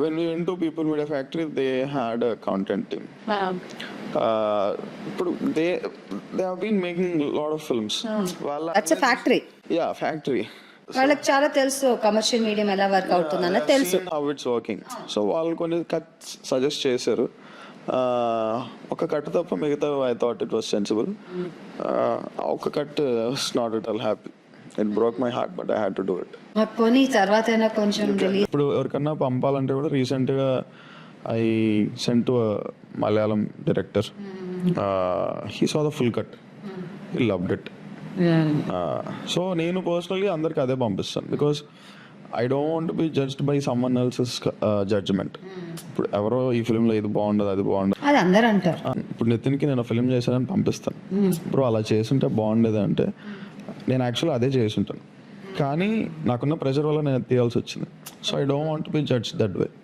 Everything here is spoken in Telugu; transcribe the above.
when we went to People Media Factory, they had a content team. ఇప్పుడు they have been making a lot of films. That's a factory. Yeah, factory. వాళ్ళకి చాలా తెలుసు కమర్షియల్ మీడియం ఎలా వర్క్ అవుతుందన్న తెలుసు. How it's working. సో వాళ్ళు కొన్ని కట్స్ సజెస్ట్ చేశారు. ఒక కట్ తప్ప మిగతా I thought it was sensible. ఒక cut was not at all happy. It broke my heart but I had to do it. పోనీ తర్వాత అయినా కొంచెం ఇప్పుడు ఎవరికన్నా పంపాలంటే కూడా రీసెంట్గా I sent to Malayalam director. He saw the full cut. He loved it. So నేను పర్సనల్లీ అందరికి అదే పంపిస్తాను. Because I don't want be judged by someone else's judgement. ఇప్పుడు ఎవరో ఈ ఫిల్మ్లో ఇది బాగుండదు అది బాగుండదు అది అందరూ అంటారు. ఇప్పుడు నితిన్కి నేను ఫిల్మ్ చేశానని పంపిస్తాను. ఇప్పుడు అలా చేసుంటే బాగుండేది అంటే నేను యాక్చువల్గా అదే చేసుంటాను. కానీ నాకున్న ప్రెషర్ వల్ల నేను తీయాల్సి వచ్చింది. So I don't want B judge that way.